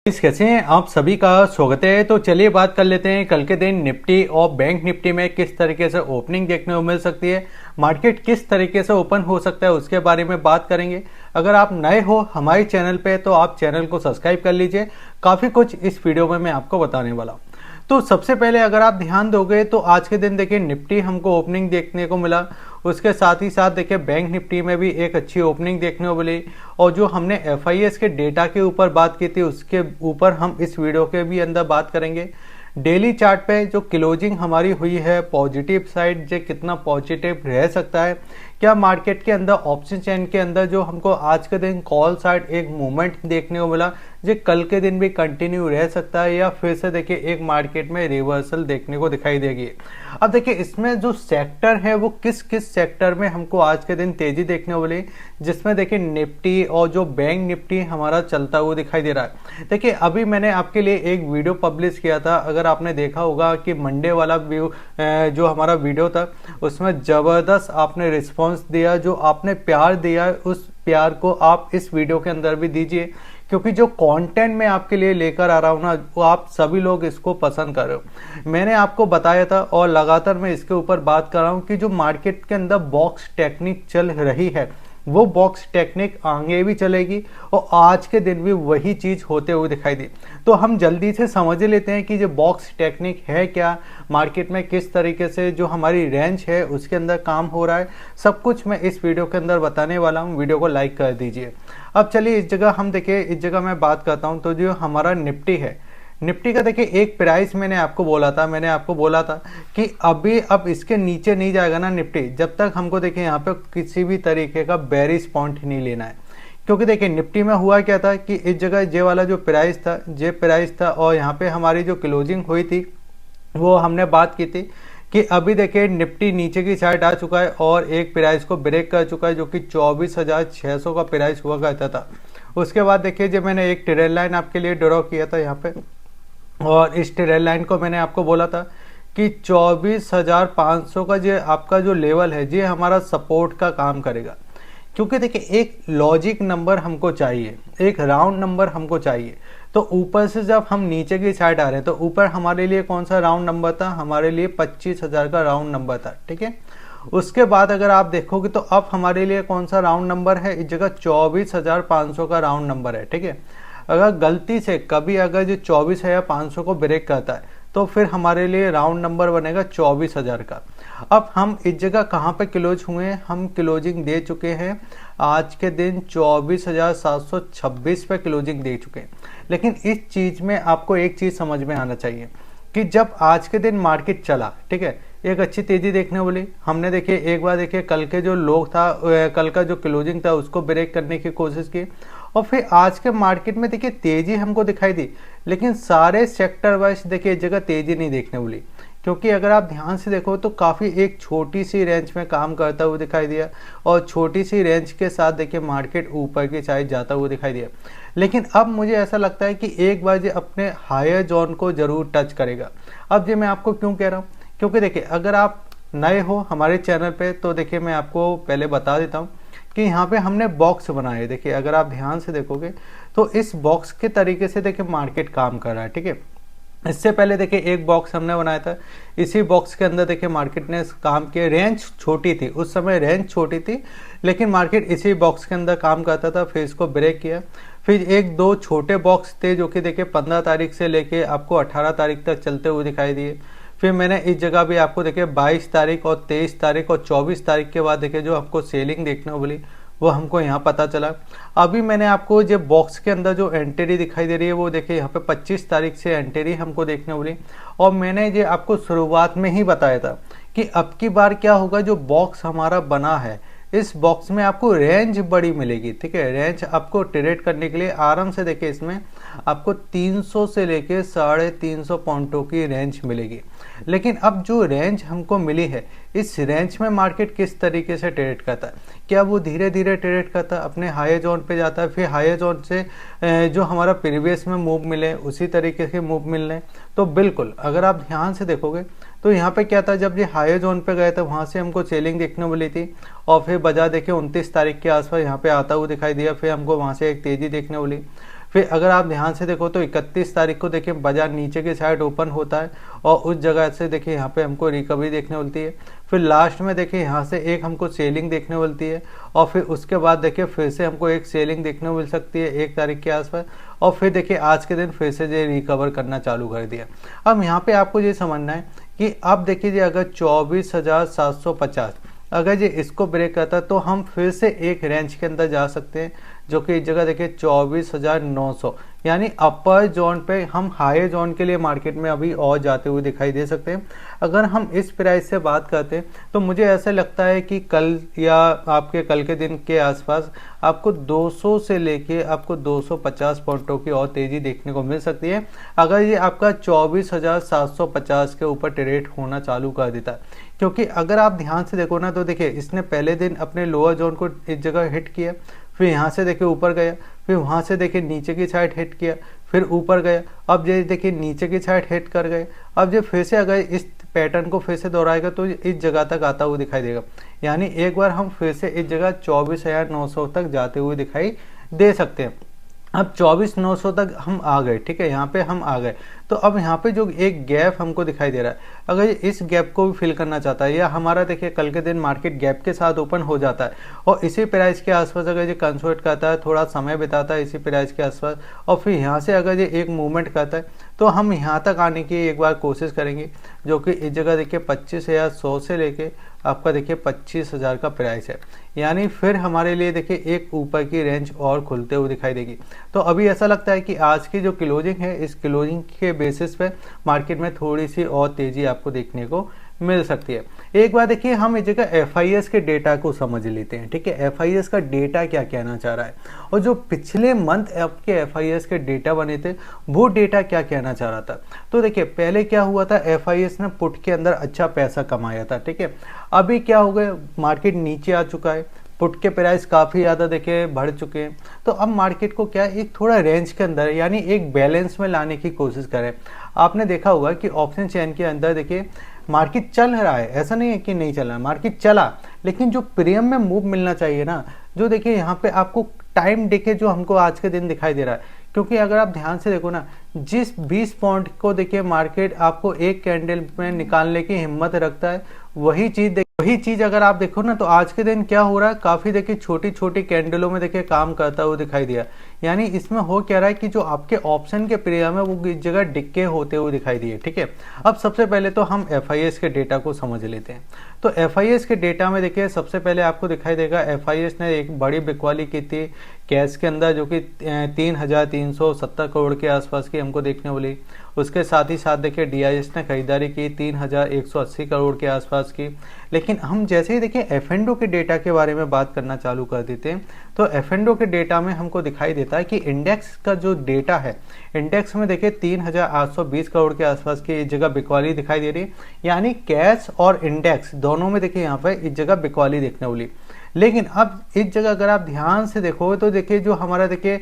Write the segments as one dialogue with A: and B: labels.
A: कैसे हैं आप सभी का स्वागत है। तो चलिए बात कर लेते हैं कल के दिन निफ्टी और बैंक निफ्टी में किस तरीके से ओपनिंग देखने को मिल सकती है, मार्केट किस तरीके से ओपन हो सकता है उसके बारे में बात करेंगे। अगर आप नए हो हमारे चैनल पे तो आप चैनल को सब्सक्राइब कर लीजिए, काफ़ी कुछ इस वीडियो में मैं आपको बताने वाला हूँ। तो सबसे पहले अगर आप ध्यान दोगे तो आज के दिन देखिए निफ्टी हमको ओपनिंग देखने को मिला, उसके साथ ही साथ देखिए बैंक निफ्टी में भी एक अच्छी ओपनिंग देखने को मिली। और जो हमने एफआईएस के डेटा के ऊपर बात की थी उसके ऊपर हम इस वीडियो के भी अंदर बात करेंगे। डेली चार्ट पे जो क्लोजिंग हमारी हुई है पॉजिटिव साइड, जो कितना पॉजिटिव रह सकता है, क्या मार्केट के अंदर ऑप्शन चेन के अंदर जो हमको आज के दिन कॉल साइड एक मूवमेंट देखने को मिला, जो कल के दिन भी कंटिन्यू रह सकता है या फिर से देखिए एक मार्केट में रिवर्सल देखने को दिखाई देगी। अब देखिए इसमें जो सेक्टर है वो किस किस सेक्टर में हमको आज के दिन तेजी देखने को मिली, जिसमें देखिए निफ्टी और जो बैंक निफ्टी हमारा चलता हुआ दिखाई दे रहा है। देखिए अभी मैंने आपके लिए एक वीडियो पब्लिश किया था, अगर आपने देखा होगा कि मंडे वाला व्यू जो हमारा वीडियो था उसमें ज़बरदस्त आपने रिस्पॉन्स दिया, जो आपने प्यार दिया उस प्यार को आप इस वीडियो के अंदर भी दीजिए, क्योंकि जो कंटेंट मैं आपके लिए लेकर आ रहा हूँ ना वो आप सभी लोग इसको पसंद कर रहे हो। मैंने आपको बताया था और लगातार मैं इसके ऊपर बात कर रहा हूँ कि जो मार्केट के अंदर बॉक्स टेक्निक चल रही है वो बॉक्स टेक्निक आगे भी चलेगी और आज के दिन भी वही चीज़ होते हुए दिखाई दी। तो हम जल्दी से समझ लेते हैं कि जो बॉक्स टेक्निक है क्या, मार्केट में किस तरीके से जो हमारी रेंज है उसके अंदर काम हो रहा है, सब कुछ मैं इस वीडियो के अंदर बताने वाला हूँ। वीडियो को लाइक कर दीजिए। अब चलिए इस जगह हम देखिए, इस जगह मैं बात करता हूँ। तो जो हमारा निफ्टी है, निफ्टी का देखिए एक प्राइस मैंने आपको बोला था कि अभी अब इसके नीचे नहीं जाएगा ना निफ्टी, जब तक हमको देखिए यहाँ पे किसी भी तरीके का बेरिश पॉइंट नहीं लेना है। क्योंकि देखिए निफ्टी में हुआ क्या था कि इस जगह जे वाला जो प्राइस था और यहाँ पे हमारी जो क्लोजिंग हुई थी वो हमने बात की थी कि अभी देखिए निफ्टी नीचे की साइड आ चुका है और एक प्राइस को ब्रेक कर चुका है, जो कि 24,600 का प्राइस हुआ करता था। उसके बाद देखिए जब मैंने एक ट्रेल लाइन आपके लिए ड्रॉ किया था यहाँ पे, और इस ट्रेल लाइन को मैंने आपको बोला था कि 24,500 का जो आपका जो लेवल है ये हमारा सपोर्ट का काम करेगा। क्योंकि देखिए एक लॉजिक नंबर हमको चाहिए, एक राउंड नंबर हमको चाहिए। तो ऊपर से जब हम नीचे की साइड आ रहे हैं तो ऊपर हमारे लिए कौन सा राउंड नंबर था, हमारे लिए 25,000 का राउंड नंबर था, ठीक है। उसके बाद अगर आप देखोगे तो अब हमारे लिए कौन सा राउंड नंबर है, इस जगह 24,500 का राउंड नंबर है, ठीक है। अगर गलती से कभी अगर जो 24,500 को ब्रेक करता है तो फिर हमारे लिए राउंड नंबर बनेगा 24,000 का। अब हम इस जगह कहाँ पे क्लोज हुए हैं, हम क्लोजिंग दे चुके हैं आज के दिन 24,726 पे क्लोजिंग दे चुके हैं। लेकिन इस चीज़ में आपको एक चीज़ समझ में आना चाहिए कि जब आज के दिन मार्केट चला, ठीक है, एक अच्छी तेजी देखने वाली हमने देखिए, एक बार देखिए कल के जो लोग था, कल का जो क्लोजिंग था उसको ब्रेक करने की कोशिश की और फिर आज के मार्केट में देखिए तेजी हमको दिखाई दी। लेकिन सारे सेक्टर वाइज देखिए जगह तेजी नहीं देखने वाली, क्योंकि अगर आप ध्यान से देखो तो काफ़ी एक छोटी सी रेंज में काम करता हुआ दिखाई दिया और छोटी सी रेंज के साथ देखिए मार्केट ऊपर की साइड जाता हुआ दिखाई दिया। लेकिन अब मुझे ऐसा लगता है कि एक बार ये अपने हायर जोन को ज़रूर टच करेगा। अब ये मैं आपको क्यों कह रहा हूँ, क्योंकि देखिए अगर आप नए हो हमारे चैनल पे तो देखिए मैं आपको पहले बता देता हूँ कि यहाँ पे हमने बॉक्स बनाए। देखिए अगर आप ध्यान से देखोगे तो इस बॉक्स के तरीके से देखिए मार्केट काम कर रहा है, ठीक है। इससे पहले देखिए एक बॉक्स हमने बनाया था, इसी बॉक्स के अंदर देखिए मार्केट ने काम किया। रेंज छोटी थी, उस समय रेंज छोटी थी, लेकिन मार्केट इसी बॉक्स के अंदर काम करता था। फिर इसको ब्रेक किया, फिर एक दो छोटे बॉक्स थे जो कि देखिए 15 तारीख से लेके आपको 18 तारीख तक चलते हुए दिखाई दिए। फिर मैंने इस जगह भी आपको देखिए 22 तारीख और 23 तारीख और 24 तारीख के बाद देखिए जो आपको सेलिंग देखने को मिली वो हमको यहाँ पता चला। अभी मैंने आपको जो बॉक्स के अंदर जो एंट्री दिखाई दे रही है वो देखिए यहाँ पे 25 तारीख से एंट्री हमको देखने मिली। और मैंने ये आपको शुरुआत में ही बताया था कि अब की बार क्या होगा, जो बॉक्स हमारा बना है इस बॉक्स में आपको रेंज बड़ी मिलेगी, ठीक है। रेंज आपको ट्रेड करने के लिए आराम से देखिए इसमें आपको 300 से लेके 350 पॉइंटों की रेंज मिलेगी। लेकिन अब जो रेंज हमको मिली है इस रेंज में मार्केट किस तरीके से ट्रेड करता है, क्या वो धीरे धीरे ट्रेड करता है, अपने हायर जोन पे जाता है, फिर हायर जोन से जो हमारा प्रीवियस में मूव मिले उसी तरीके से मूव मिलने। तो बिल्कुल अगर आप ध्यान से देखोगे तो यहाँ पे क्या था, जब ये हायर जोन पे गए थे वहाँ से हमको सेलिंग देखने मिली थी और फिर बाजार देखिए 29 तारीख के आसपास यहाँ पे आता हुआ दिखाई दिया। फिर हमको वहाँ से एक तेजी देखने मिली, फिर अगर आप ध्यान से देखो तो 31 तारीख को देखिए बाजार नीचे की साइड ओपन होता है और उस जगह से देखिए यहाँ पे हमको रिकवरी देखने मिलती है। फिर लास्ट में देखिए यहाँ से एक हमको सेलिंग देखने मिलती है और फिर उसके बाद देखिए फिर से हमको एक सेलिंग देखने मिल सकती है 1 तारीख के आसपास, और फिर देखिए आज के दिन फिर से ये रिकवर करना चालू कर दिया। अब यहाँ पे आपको ये समझना है कि अब देखिए अगर 24,750 अगर ये इसको ब्रेक करता है तो हम फिर से एक रेंज के अंदर जा सकते हैं, जो कि इस जगह देखिए 24,900, यानी अपर जोन पे हम हायर जोन के लिए मार्केट में अभी और जाते हुए दिखाई दे सकते हैं। अगर हम इस प्राइस से बात करते हैं तो मुझे ऐसा लगता है कि कल या आपके कल के दिन के आसपास आपको 200 से लेके आपको 250 पॉइंटों की और तेजी देखने को मिल सकती है, अगर ये आपका 24,750 के ऊपर ट्रेड होना चालू कर देता है। क्योंकि अगर आप ध्यान से देखो ना तो देखिए इसने पहले दिन अपने लोअर जोन को इस जगह हिट किया, फिर यहाँ से देखिए ऊपर गया, फिर वहाँ से देखिए नीचे की साइड हिट किया, फिर ऊपर गया, अब ये देखिए नीचे की साइड हिट कर गए। अब ये फिर से अगर इस पैटर्न को फिर से दोहराएगा तो इस जगह तक आता हुआ दिखाई देगा, यानी एक बार हम फिर से इस जगह 24,900 तक जाते हुए दिखाई दे सकते हैं। अब 24,900 तक हम आ गए, ठीक है, यहाँ पे हम आ गए। तो अब यहाँ पे जो एक गैप हमको दिखाई दे रहा है, अगर ये इस गैप को भी फिल करना चाहता है या हमारा देखिए कल के दिन मार्केट गैप के साथ ओपन हो जाता है और इसी प्राइस के आसपास अगर ये कंसोलिडेट करता है, थोड़ा समय बिताता है इसी प्राइस के आसपास और फिर यहाँ से अगर ये एक मूवमेंट करता है तो हम यहाँ तक आने की एक बार कोशिश करेंगे, जो कि इस जगह देखिए 25,100 से लेके आपका देखिए 25,000 का प्राइस है, यानी फिर हमारे लिए देखिए एक ऊपर की रेंज और खुलते हुए दिखाई देगी। तो अभी ऐसा लगता है कि आज की जो क्लोजिंग है इस क्लोजिंग के बेसिस पे मार्केट में थोड़ी सी और तेजी आपको देखने को मिल सकती है। एक बार देखिए हम इस जगह FIS के डेटा को समझ लेते हैं, ठीक है, FIS का डेटा क्या कहना चाह रहा है और जो पिछले मंथ आपके FIS के डेटा बने थे वो डेटा क्या कहना चाह रहा था। तो देखिए पहले क्या हुआ था, FIS ने पुट के अंदर अच्छा पैसा कमाया था, ठीक है, अभी क्या हो गया, मार्केट नीचे आ चुका है, पुट के प्राइस काफ़ी ज़्यादा देखिए बढ़ चुके हैं, तो अब मार्केट को क्या एक थोड़ा रेंज के अंदर यानी एक बैलेंस में लाने की कोशिश करें। आपने देखा होगा कि ऑप्शन चेन के अंदर देखिए मार्केट चल रहा है, ऐसा नहीं है कि नहीं चल रहा, मार्केट चला, लेकिन जो प्रीमियम में मूव मिलना चाहिए ना, जो देखिए यहाँ पे आपको टाइम देखे जो हमको आज के दिन दिखाई दे रहा है, क्योंकि अगर आप ध्यान से देखो ना जिस 20 पॉइंट को देखिए मार्केट आपको एक कैंडल में निकालने की हिम्मत रखता है, वही चीज अगर आप देखो ना तो आज के दिन क्या हो रहा है, काफी देखिए छोटी छोटी कैंडलों में देखिए काम करता हुआ दिखाई दिया, यानी इसमें हो क्या रहा है कि जो आपके ऑप्शन के प्रीमियम है वो इस जगह डिक्के होते हुए दिखाई दिए, ठीक है। अब सबसे पहले तो हम FIS के डेटा को समझ लेते हैं। तो FIS के डेटा में देखिए सबसे पहले आपको दिखाई देगा FIS ने एक बड़ी बिकवाली की थी कैश के अंदर, जो कि 3,370 करोड़ के आसपास की हमको देखने मिली। उसके साथ ही साथ देखिए DIS ने खरीदारी की 3,180 करोड़ के आसपास की। लेकिन हम जैसे ही देखिए F&O के डेटा के बारे में बात करना चालू कर देते हैं तो F&O के डेटा में हमको दिखाई देता है कि इंडेक्स का जो डेटा है, इंडेक्स में देखिए 3,820 करोड़ के आसपास की इस जगह बिकवाली दिखाई दे रही है, यानी कैश और इंडेक्स दोनों में देखिए यहाँ पर इस जगह बिकवाली देखने मिली। लेकिन अब इस जगह अगर आप ध्यान से देखोगे तो देखिए जो हमारा देखिए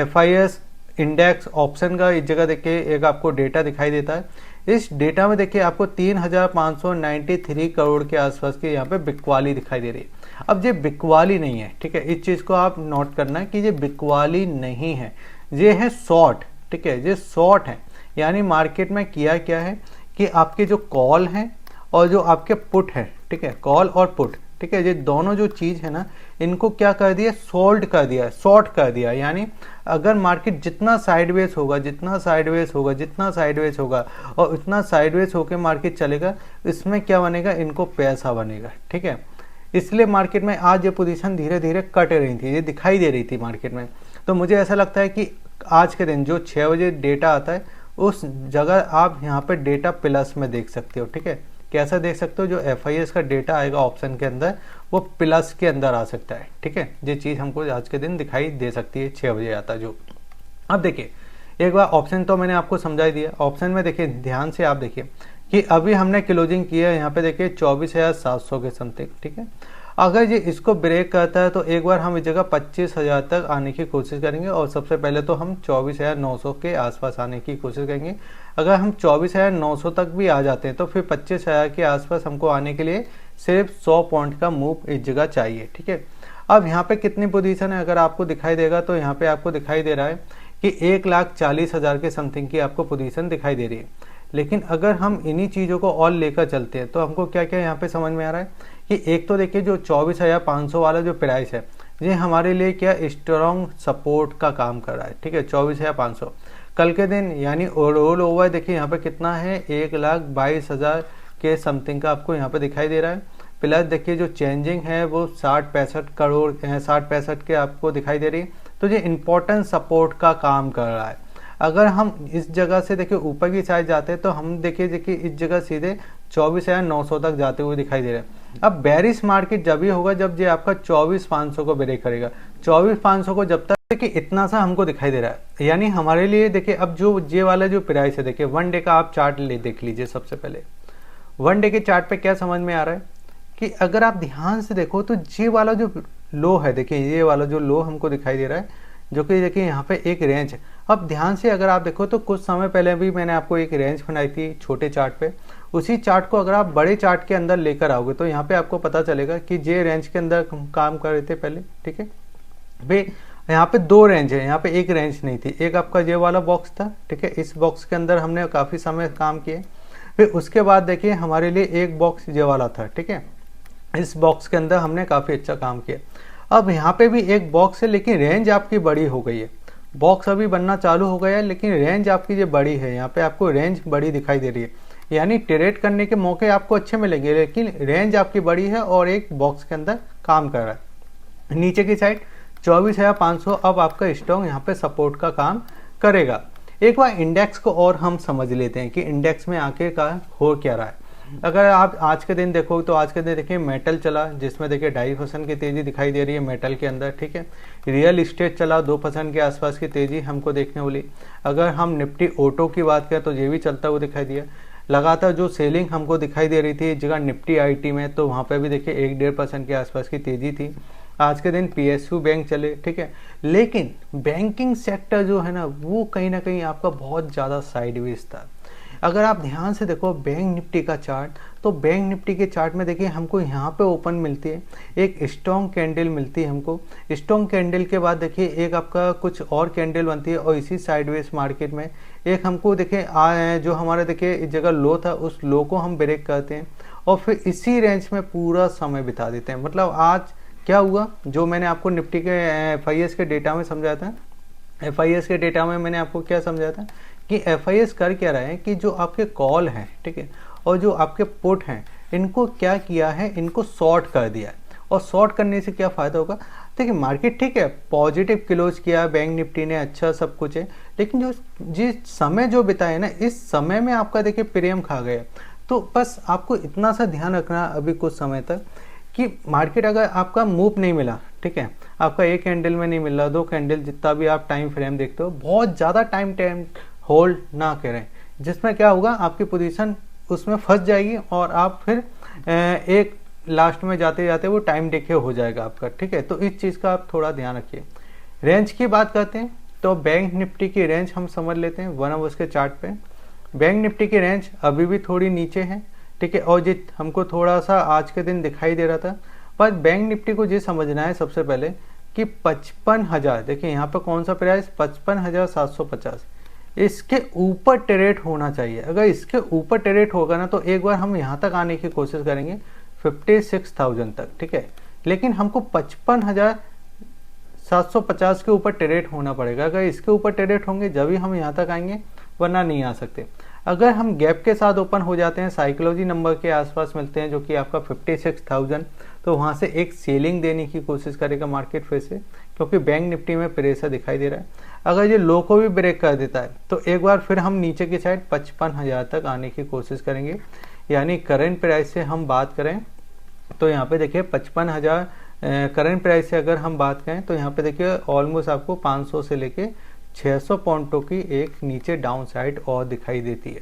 A: FIS इंडेक्स ऑप्शन का इस जगह देखिए एक आपको डेटा दिखाई देता है। इस डेटा में देखिए आपको 3,593 करोड़ के आसपास की यहाँ पे बिकवाली दिखाई दे रही है। अब ये बिकवाली नहीं है, ठीक है, इस चीज को आप नोट करना है कि ये बिकवाली नहीं है, ये है शॉर्ट, ठीक है, ये शॉर्ट है। यानी मार्केट में किया क्या है कि आपके जो कॉल हैं और जो आपके पुट है, ठीक है, कॉल और पुट, ठीक है, ये दोनों जो चीज है ना इनको क्या कर दिया, सोल्ड कर दिया, शॉर्ट कर दिया। यानी अगर मार्केट जितना साइडवेज होगा जितना साइडवेज होगा जितना साइडवेज होगा और उतना साइडवेज होकर मार्केट चलेगा, इसमें क्या बनेगा, इनको पैसा बनेगा, ठीक है। इसलिए मार्केट में आज ये पोजीशन धीरे धीरे कट रही थी, ये दिखाई दे रही थी मार्केट में। तो मुझे ऐसा लगता है कि आज के दिन जो 6 बजे डेटा आता है उस जगह आप यहाँ पे डेटा प्लस में देख सकते हो, ठीक है। कैसा देख सकते हो, जो FIS का डेटा आएगा ऑप्शन के अंदर वो प्लस के अंदर आ सकता है, ठीक है। ये चीज हमको आज के दिन दिखाई दे सकती है 6 बजे आता जो। अब देखिए एक बार ऑप्शन तो मैंने आपको समझा ही दिया। ऑप्शन में देखिए ध्यान से आप देखिए कि अभी हमने क्लोजिंग किया है यहाँ पे देखिए 24,700 के समथिंग, ठीक है। अगर ये इसको ब्रेक करता है तो एक बार हम इस जगह 25,000 तक आने की कोशिश करेंगे और सबसे पहले तो हम 24,900 के आसपास आने की कोशिश करेंगे। अगर हम 24,900 तक भी आ जाते हैं तो फिर 25,000 के आसपास हमको आने के लिए सिर्फ 100 पॉइंट का मूव इस जगह चाहिए, ठीक है। अब यहाँ पे कितनी पोजीशन है अगर आपको दिखाई देगा तो यहाँ पे आपको दिखाई दे रहा है कि 1,40,000 के समथिंग की आपको पोजीशन दिखाई दे रही है। लेकिन अगर हम इन्हीं चीज़ों को और लेकर चलते हैं तो हमको क्या क्या यहाँ पे समझ में आ रहा है कि एक तो देखिए जो 24,500 वाला जो प्राइस है ये हमारे लिए क्या स्ट्रॉन्ग सपोर्ट का काम कर रहा है, ठीक है। 24,500 कल के दिन यानी रोल ओवर देखिए यहाँ पे कितना है, 1,22,000 के समथिंग का आपको यहाँ पे दिखाई दे रहा है। प्लस देखिए जो चेंजिंग है वो 60-65 करोड़ 60-65 के आपको दिखाई दे रही है। तो ये इंपॉर्टेंट सपोर्ट का काम कर रहा है। अगर हम इस जगह से देखिए ऊपर की साइड जाते हैं तो हम देखिए इस जगह सीधे 24,900 तक जाते हुए दिखाई दे रहा है। अब बेरिश मार्केट जब ही होगा जब ये आपका 24,500 को ब्रेक करेगा। 24,500 को जब तक देखिए इतना सा हमको दिखाई दे रहा है, यानी हमारे लिए देखिए अब जो ये वाला जो प्राइस है देखिए 1 डे का आप चार्ट देख लीजिए। सबसे पहले 1 डे के चार्ट पे क्या समझ में आ रहा है कि अगर आप ध्यान से देखो तो ये वाला जो लो है देखिए, ये वाला जो लो हमको दिखाई दे रहा है जो कि देखिए यहाँ पे एक रेंज है। अब ध्यान से अगर आप देखो तो कुछ समय पहले भी मैंने आपको एक रेंज बनाई थी छोटे चार्ट पे। उसी चार्ट को अगर आप बड़े चार्ट के अंदर लेकर आओगे तो यहाँ पे आपको पता चलेगा कि ये रेंज के अंदर काम कर रहे थे पहले, ठीक है भाई। यहाँ पे 2 रेंज है, यहाँ पे एक रेंज नहीं थी। एक आपका ये वाला बॉक्स था, ठीक है, इस बॉक्स के अंदर हमने काफ़ी समय काम किए। फिर उसके बाद देखिए हमारे लिए एक बॉक्स ये वाला था, ठीक है, इस बॉक्स के अंदर हमने काफ़ी अच्छा काम किया। अब यहाँ पे भी एक बॉक्स है लेकिन रेंज आपकी बड़ी हो गई है। बॉक्स अभी बनना चालू हो गया है लेकिन रेंज आपकी ये बड़ी है, यहाँ पे आपको रेंज बड़ी दिखाई दे रही है। यानी ट्रेड करने के मौके आपको अच्छे मिलेंगे लेकिन रेंज आपकी बड़ी है और एक बॉक्स के अंदर काम कर रहा है। नीचे की साइड 24,500 अब आपका स्टॉक यहाँ पे सपोर्ट का काम करेगा। एक बार इंडेक्स को और हम समझ लेते हैं कि इंडेक्स में आखिरकार हो क्या रहा है। अगर आप आज के दिन देखो तो आज के दिन देखिए मेटल चला जिसमें देखिए 2.5% की तेजी दिखाई दे रही है मेटल के अंदर, ठीक है। रियल इस्टेट चला 2% के आसपास की तेजी हमको देखने वाली। अगर हम निफ्टी ऑटो की बात करें तो ये भी चलता हुआ दिखाई दिया। लगातार जो सेलिंग हमको दिखाई दे रही थी जगह निफ्टी आईटी में, तो वहाँ पे भी देखिए 1-1.5% के आसपास की तेजी थी। आज के दिन पीएसयू बैंक चले, ठीक है, लेकिन बैंकिंग सेक्टर जो है ना वो कहीं ना कहीं आपका बहुत ज़्यादा साइडवेज था। अगर आप ध्यान से देखो बैंक निफ्टी का चार्ट, तो बैंक निफ्टी के चार्ट में देखिए हमको यहाँ पे ओपन मिलती है, एक स्ट्रॉन्ग कैंडल मिलती है हमको। स्ट्रॉन्ग कैंडल के बाद देखिए एक आपका कुछ और कैंडल बनती है और इसी साइडवेज मार्केट में एक हमको देखिए जो हमारा देखिए इस जगह लो था उस लो को हम ब्रेक करते हैं और फिर इसी रेंज में पूरा समय बिता देते हैं। मतलब आज क्या हुआ जो मैंने आपको निफ्टी के FIS के डेटा में समझाया था, FIS के डेटा में मैंने आपको क्या समझाया था कि FIS कर क्या रहा है कि जो आपके कॉल हैं, ठीक है, और जो आपके पुट हैं इनको क्या किया है, इनको शॉर्ट कर दिया है। और शॉर्ट करने से क्या फ़ायदा होगा, देखिए मार्केट ठीक है पॉजिटिव क्लोज किया बैंक निफ्टी ने, अच्छा सब कुछ है, लेकिन जो जिस समय जो बिताए ना इस समय में आपका देखिए प्रीमियम खा गया। तो बस आपको इतना सा ध्यान रखना अभी कुछ समय तक कि मार्केट अगर आपका मूव नहीं मिला, ठीक है, आपका एक कैंडल में नहीं मिल रहा, 2 कैंडल जितना भी आप टाइम फ्रेम देखते हो, बहुत ज़्यादा टाइम होल्ड ना करें, जिसमें क्या होगा आपकी पोजीशन उसमें फंस जाएगी और आप फिर एक लास्ट में जाते जाते वो टाइम डिके हो जाएगा आपका, ठीक है। तो इस चीज़ का आप थोड़ा ध्यान रखिए। रेंज की बात करते हैं तो बैंक निफ्टी की रेंज हम समझ लेते हैं 1 आवर्स के चार्ट पे। बैंक निफ्टी की रेंज अभी भी थोड़ी नीचे है, ठीक है, और जो हमको थोड़ा सा आज के दिन दिखाई दे रहा था, पर बैंक निफ्टी को ये समझना है सबसे पहले कि 55,000 देखिए यहाँ पे कौन सा प्राइस 55,750, इसके ऊपर ट्रेड होना चाहिए। अगर इसके ऊपर ट्रेड होगा ना तो एक बार हम यहाँ तक आने की कोशिश करेंगे 56,000 तक, ठीक है, लेकिन हमको 55,750 के ऊपर ट्रेड होना पड़ेगा। अगर इसके ऊपर ट्रेड होंगे जब भी हम यहाँ तक आएंगे, वरना नहीं आ सकते। अगर हम गैप के साथ ओपन हो जाते हैं, साइकोलॉजी नंबर के आसपास मिलते हैं जो कि आपका 56,000, तो वहाँ से एक सेलिंग देने की कोशिश करेगा मार्केट फिर से, क्योंकि बैंक निफ्टी में प्रेशर दिखाई दे रहा है। अगर ये लो को भी ब्रेक कर देता है तो एक बार फिर हम नीचे की साइड 55,000 तक आने की कोशिश करेंगे। यानी करंट प्राइस से हम बात करें तो यहाँ पे देखिए 55,000 करंट प्राइस से अगर हम बात करें तो यहाँ पे देखिए ऑलमोस्ट आपको 500 से लेके 600 पॉइंटों की एक नीचे डाउन साइड और दिखाई देती है।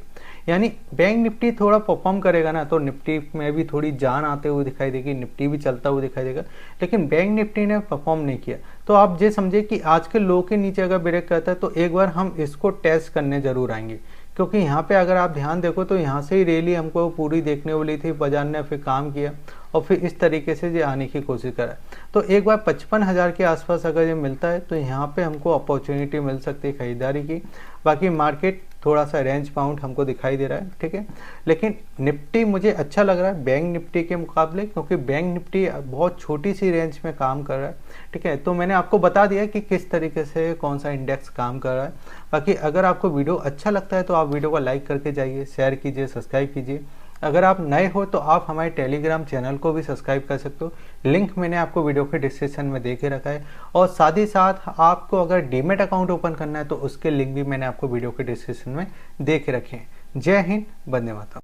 A: यानी बैंक निफ्टी थोड़ा परफॉर्म करेगा ना तो निफ्टी में भी थोड़ी जान आते हुए दिखाई देगी, निफ्टी भी चलता हुआ दिखाई देगा, लेकिन बैंक निफ्टी ने परफॉर्म नहीं किया। तो आप ये समझे कि आज के लो के नीचे अगर ब्रेक करता है तो एक बार हम इसको टेस्ट करने जरूर आएंगे क्योंकि यहाँ पे अगर आप ध्यान देखो तो यहाँ से ही रैली हमको पूरी देखने वाली थी, बाजार ने फिर काम किया और फिर इस तरीके से ये आने की कोशिश करा। तो एक बार 55,000 के आसपास अगर ये मिलता है तो यहाँ पे हमको अपॉर्चुनिटी मिल सकती है खरीदारी की। बाकी मार्केट थोड़ा सा रेंज बाउंड हमको दिखाई दे रहा है, ठीक है। लेकिन निफ्टी मुझे अच्छा लग रहा है बैंक निफ्टी के मुकाबले, क्योंकि बैंक निफ्टी बहुत छोटी सी रेंज में काम कर रहा है, ठीक है। तो मैंने आपको बता दिया कि किस तरीके से कौन सा इंडेक्स काम कर रहा है। बाकी अगर आपको वीडियो अच्छा लगता है तो आप वीडियो को लाइक करके जाइए, शेयर कीजिए, सब्सक्राइब कीजिए। अगर आप नए हो तो आप हमारे टेलीग्राम चैनल को भी सब्सक्राइब कर सकते हो, लिंक मैंने आपको वीडियो के डिस्क्रिप्शन में दे के रखा है। और साथ ही साथ आपको अगर डीमेट अकाउंट ओपन करना है तो उसके लिंक भी मैंने आपको वीडियो के डिस्क्रिप्शन में दे के रखे हैं। जय हिंद, वंदे मातरम।